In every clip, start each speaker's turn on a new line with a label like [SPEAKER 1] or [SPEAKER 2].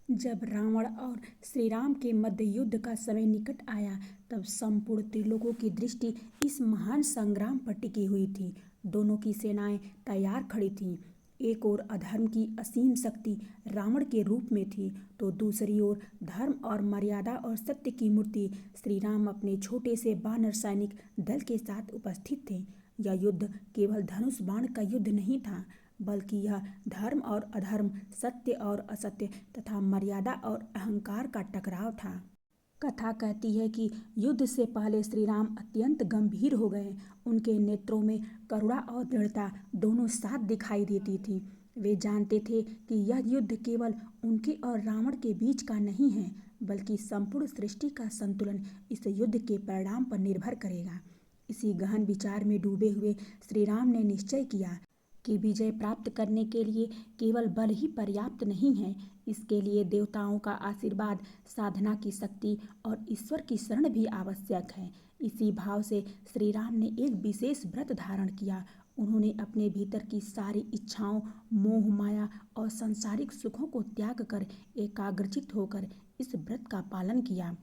[SPEAKER 1] जब रावण और श्री राम के मध्य युद्ध का समय निकट आया, तब संपूर्ण त्रिलोकों की दृष्टि इस महान संग्राम पर टिकी हुई थी। दोनों की सेनाएं तैयार खड़ी थीं। एक ओर अधर्म की असीम शक्ति रावण के रूप में थी, तो दूसरी ओर धर्म और मर्यादा और सत्य की मूर्ति श्री राम अपने छोटे से वानर सैनिक दल के साथ उपस्थित थे। यह युद्ध केवल धनुष बाण का युद्ध नहीं था, बल्कि यह धर्म और अधर्म, सत्य और असत्य तथा मर्यादा और अहंकार का टकराव था। कथा कहती है कि युद्ध से पहले श्री राम अत्यंत गंभीर हो गए। उनके नेत्रों में करुणा और दृढ़ता दोनों साथ दिखाई देती थी। वे जानते थे कि यह युद्ध केवल उनके और रावण के बीच का नहीं है, बल्कि संपूर्ण सृष्टि का संतुलन इस युद्ध के परिणाम पर निर्भर करेगा। इसी गहन विचार में डूबे हुए श्री राम ने निश्चय किया कि विजय प्राप्त करने के लिए केवल बल ही पर्याप्त नहीं है। इसके लिए देवताओं का आशीर्वाद, साधना की शक्ति और ईश्वर की शरण भी आवश्यक है। इसी भाव से श्री राम ने एक विशेष व्रत धारण किया। उन्होंने अपने भीतर की सारी इच्छाओं, मोह माया और सांसारिक सुखों को त्याग कर एकाग्रचित्त होकर इस व्रत का पालन किया।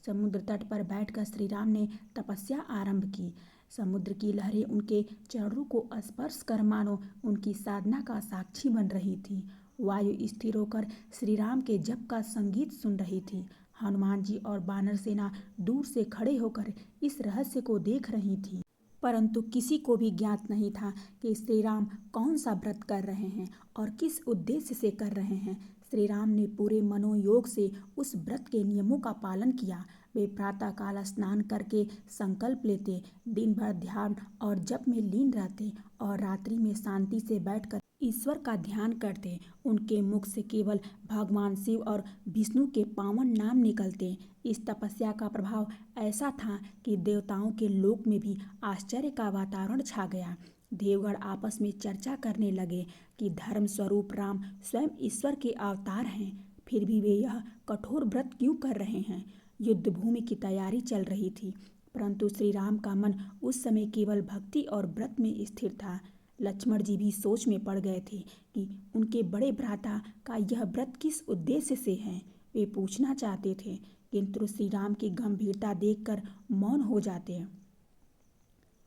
[SPEAKER 1] समुद्र तट पर बैठकर श्री राम ने तपस्या आरंभ की। समुद्र की लहरें उनके चरणों को स्पर्श कर मानो उनकी साधना का साक्षी बन रही थी। वायु स्थिर होकर श्री राम के जप का संगीत सुन रही थी। हनुमान जी और वानर सेना दूर से खड़े होकर इस रहस्य को देख रही थी। परंतु किसी को भी ज्ञात नहीं था कि श्री राम कौन सा व्रत कर रहे हैं और किस उद्देश्य से कर रहे हैं। श्री राम ने पूरे मनोयोग से उस व्रत के नियमों का पालन किया। वे प्रातःकाल स्नान करके संकल्प लेते, दिन भर ध्यान और जप में लीन रहते और रात्रि में शांति से बैठकर ईश्वर का ध्यान करते। उनके मुख से केवल भगवान शिव और विष्णु के पावन नाम निकलते। इस तपस्या का प्रभाव ऐसा था कि देवताओं के लोक में भी आश्चर्य का वातावरण छा गया। देवगण आपस में चर्चा करने लगे कि धर्म स्वरूप राम स्वयं ईश्वर के अवतार हैं, फिर भी वे यह कठोर व्रत क्यों कर रहे हैं। युद्ध भूमि की तैयारी चल रही थी, परंतु श्री राम का मन उस समय केवल भक्ति और व्रत में स्थिर था। लक्ष्मण जी भी सोच में पड़ गए थे कि उनके बड़े भ्राता का यह व्रत किस उद्देश्य से है। वे पूछना चाहते थे, किंतु श्री राम की गंभीरता देखकर मौन हो जाते।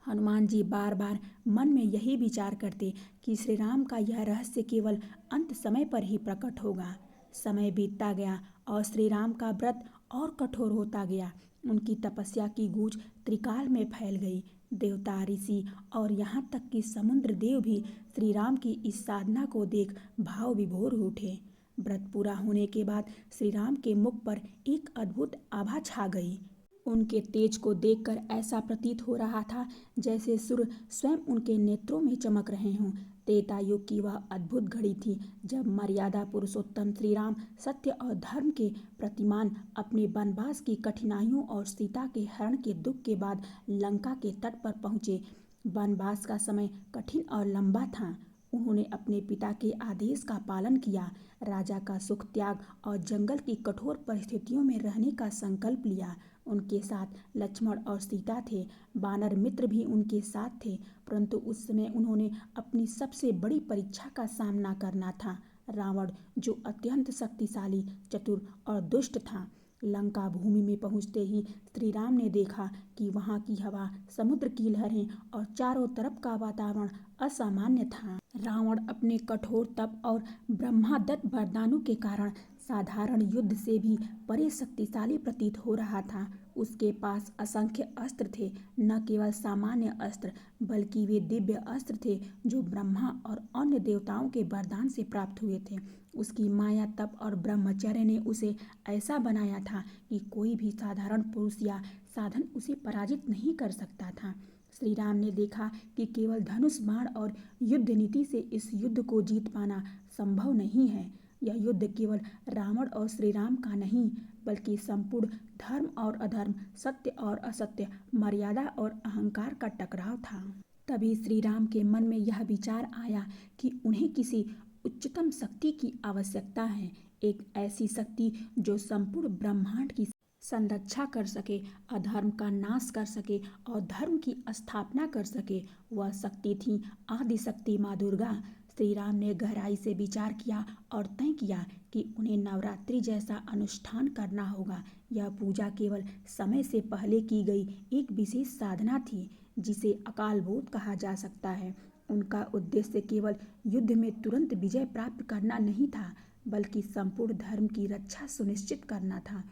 [SPEAKER 1] हनुमान जी बार बार मन में यही विचार करते कि श्री राम का यह रहस्य केवल अंत समय पर ही प्रकट होगा। समय बीतता गया और श्री राम का व्रत और कठोर होता गया। उनकी तपस्या की गूंज त्रिकाल में फैल गई। देवता, ऋषि और यहाँ तक कि समुद्र देव भी श्री राम की इस साधना को देख भाव विभोर उठे। व्रत पूरा होने के बाद श्री राम के मुख पर एक अद्भुत आभा छा गई। उनके तेज को देखकर ऐसा प्रतीत हो रहा था जैसे सूर्य स्वयं उनके नेत्रों में चमक रहे हों। त्रेता युग की वह अद्भुत घड़ी थी जब मर्यादा पुरुषोत्तम श्री राम सत्य और धर्म के प्रतिमान अपने वनवास की कठिनाइयों और सीता के हरण के दुख के बाद लंका के तट पर पहुँचे। वनवास का समय कठिन और लंबा था। उन्होंने अपने पिता के आदेश का पालन किया, राजा का सुख त्याग और जंगल की कठोर परिस्थितियों में रहने का संकल्प लिया। उनके साथ लक्ष्मण और सीता थे, वानर मित्र भी उनके साथ थे, परंतु उस समय उन्होंने अपनी सबसे बड़ी परीक्षा का सामना करना था, रावण, जो अत्यंत शक्तिशाली, चतुर और दुष्ट था। लंका भूमि में पहुंचते ही श्री राम ने देखा कि वहां की हवा, समुद्र की लहरें और चारों तरफ का वातावरण असामान्य था। रावण अपने कठोर तप और ब्रह्मादत्त वरदानों के कारण साधारण युद्ध से भी परे शक्तिशाली प्रतीत हो रहा था। उसके पास असंख्य अस्त्र थे, न केवल सामान्य अस्त्र, बल्कि वे दिव्य अस्त्र थे जो ब्रह्मा और अन्य देवताओं के वरदान से प्राप्त हुए थे। उसकी माया, तप और ब्रह्मचर्य ने उसे ऐसा बनाया था कि कोई भी साधारण पुरुष या साधन उसे पराजित नहीं कर सकता था। श्री राम ने देखा कि केवल धनुष बाण और युद्ध नीति से इस युद्ध को जीत पाना संभव नहीं है। यह युद्ध केवल रावण और श्री राम का नहीं, बल्कि संपूर्ण धर्म और अधर्म, सत्य और असत्य, मर्यादा और अहंकार का टकराव था। तभी श्री राम के मन में यह विचार आया कि उन्हें किसी उच्चतम शक्ति की आवश्यकता है, एक ऐसी शक्ति जो संपूर्ण ब्रह्मांड की संरक्षा कर सके, अधर्म का नाश कर सके और धर्म की स्थापना कर सके। वह शक्ति थी आदिशक्ति माँ दुर्गा। श्री राम ने गहराई से विचार किया और तय किया कि उन्हें नवरात्रि जैसा अनुष्ठान करना होगा। यह पूजा केवल समय से पहले की गई एक विशेष साधना थी जिसे अकाल बोध कहा जा सकता है। उनका उद्देश्य केवल युद्ध में तुरंत विजय प्राप्त करना नहीं था, बल्कि संपूर्ण धर्म की रक्षा सुनिश्चित करना था।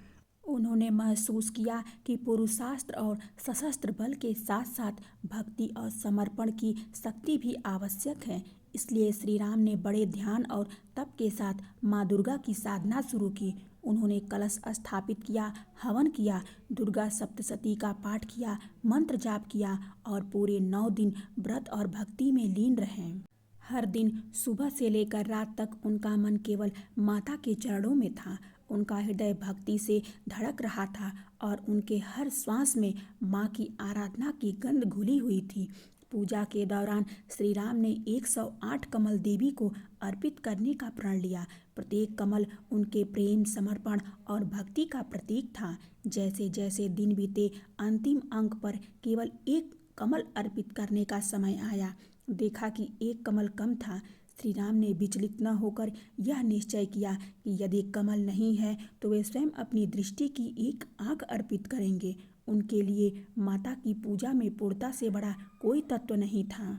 [SPEAKER 1] उन्होंने महसूस किया कि पुरुषास्त्र और सशस्त्र बल के साथ साथ भक्ति और समर्पण की शक्ति भी आवश्यक है। इसलिए श्री राम ने बड़े ध्यान और तप के साथ माँ दुर्गा की साधना शुरू की। उन्होंने कलश स्थापित किया, हवन किया, दुर्गा सप्तशती का पाठ किया, मंत्र जाप किया और पूरे 9 दिन व्रत और भक्ति में लीन रहे। हर दिन सुबह से लेकर रात तक उनका मन केवल माता के चरणों में था। उनका हृदय भक्ति से धड़क रहा था और उनके हर श्वास में माँ की आराधना की गंध घुली हुई थी। पूजा के दौरान श्री राम ने 108 कमल देवी को अर्पित करने का प्रण लिया। प्रत्येक कमल उनके प्रेम, समर्पण और भक्ति का प्रतीक था। जैसे जैसे दिन बीते, अंतिम अंक पर केवल एक कमल अर्पित करने का समय आया। देखा कि एक कमल कम था। श्री राम ने विचलित न होकर यह निश्चय किया कि यदि कमल नहीं है तो वे स्वयं अपनी दृष्टि की एक आंख अर्पित करेंगे। उनके लिए माता की पूजा में पूर्णता से बड़ा कोई तत्व नहीं था।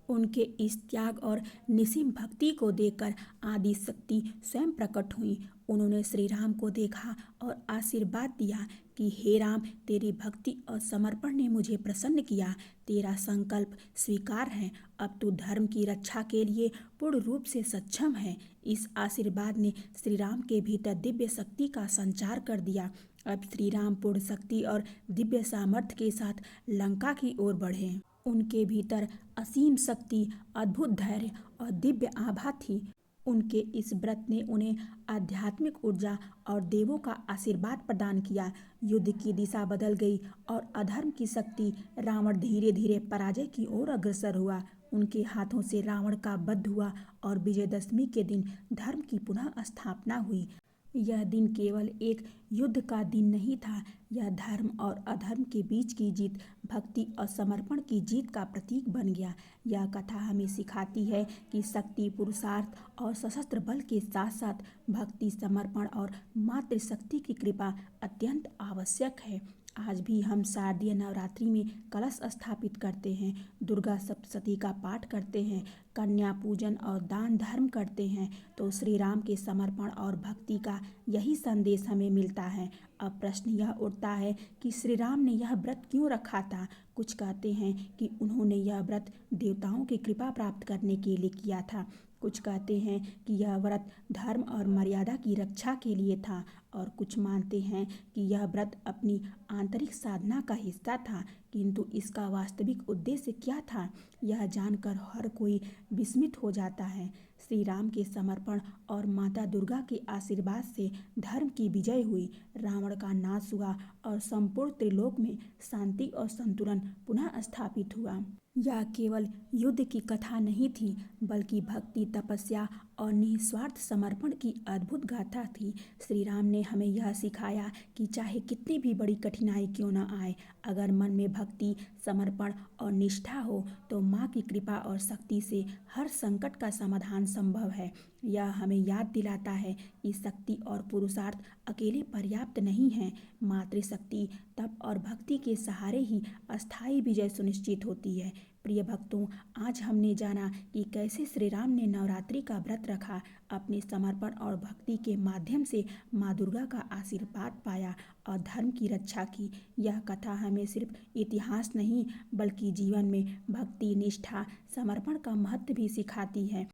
[SPEAKER 1] उनके इस त्याग और निसीम भक्ति को देखकर आदि शक्ति स्वयं प्रकट हुई। उन्होंने श्री राम को देखा और आशीर्वाद दिया कि हे राम, तेरी भक्ति और समर्पण ने मुझे प्रसन्न किया। तेरा संकल्प स्वीकार है। अब तू धर्म की रक्षा के लिए पूर्ण रूप से सक्षम है। इस आशीर्वाद ने श्री राम के भीतर दिव्य शक्ति का संचार कर दिया। अब श्री राम पूर्ण शक्ति और दिव्य सामर्थ्य के साथ लंका की ओर बढ़े। उनके भीतर असीम शक्ति, अद्भुत धैर्य और दिव्य आभा थी। उनके इस व्रत ने उन्हें आध्यात्मिक ऊर्जा और देवों का आशीर्वाद प्रदान किया। युद्ध की दिशा बदल गई और अधर्म की शक्ति रावण धीरे धीरे पराजय की ओर अग्रसर हुआ। उनके हाथों से रावण का वध हुआ और विजयदशमी के दिन धर्म की पुनः स्थापना हुई। यह दिन केवल एक युद्ध का दिन नहीं था, यह धर्म और अधर्म के बीच की जीत, भक्ति और समर्पण की जीत का प्रतीक बन गया। यह कथा हमें सिखाती है कि शक्ति, पुरुषार्थ और सशस्त्र बल के साथ साथ भक्ति, समर्पण और मातृशक्ति की कृपा अत्यंत आवश्यक है। आज भी हम शारदीय नवरात्रि में कलश स्थापित करते हैं, दुर्गा सप्तशती का पाठ करते हैं, कन्या पूजन और दान धर्म करते हैं, तो श्री राम के समर्पण और भक्ति का यही संदेश हमें मिलता है। अब प्रश्न यह उठता है कि श्री राम ने यह व्रत क्यों रखा था। कुछ कहते हैं कि उन्होंने यह व्रत देवताओं की कृपा प्राप्त करने के लिए किया था। कुछ कहते हैं कि यह व्रत धर्म और मर्यादा की रक्षा के लिए था और कुछ मानते हैं कि यह व्रत अपनी आंतरिक साधना का हिस्सा था। किंतु इसका वास्तविक उद्देश्य क्या था, यह जानकर हर कोई विस्मित हो जाता है। श्री राम के समर्पण और माता दुर्गा के आशीर्वाद से धर्म की विजय हुई, रावण का नाश हुआ और संपूर्ण त्रिलोक में शांति और संतुलन पुनः स्थापित हुआ। यह केवल युद्ध की कथा नहीं थी, बल्कि भक्ति, तपस्या और निस्वार्थ समर्पण की अद्भुत गाथा थी। श्री राम ने हमें यह सिखाया कि चाहे कितनी भी बड़ी कठिनाई क्यों न आए, अगर मन में भक्ति, समर्पण और निष्ठा हो तो माँ की कृपा और शक्ति से हर संकट का समाधान संभव है। यह हमें याद दिलाता है कि शक्ति और पुरुषार्थ अकेले पर्याप्त नहीं हैं। मातृशक्ति, तप और भक्ति के सहारे ही अस्थायी विजय सुनिश्चित होती है। प्रिय भक्तों, आज हमने जाना कि कैसे श्री राम ने नवरात्रि का व्रत रखा, अपने समर्पण और भक्ति के माध्यम से माँ दुर्गा का आशीर्वाद पाया और धर्म की रक्षा की। यह कथा हमें सिर्फ इतिहास नहीं, बल्कि जीवन में भक्ति, निष्ठा, समर्पण का महत्व भी सिखाती है।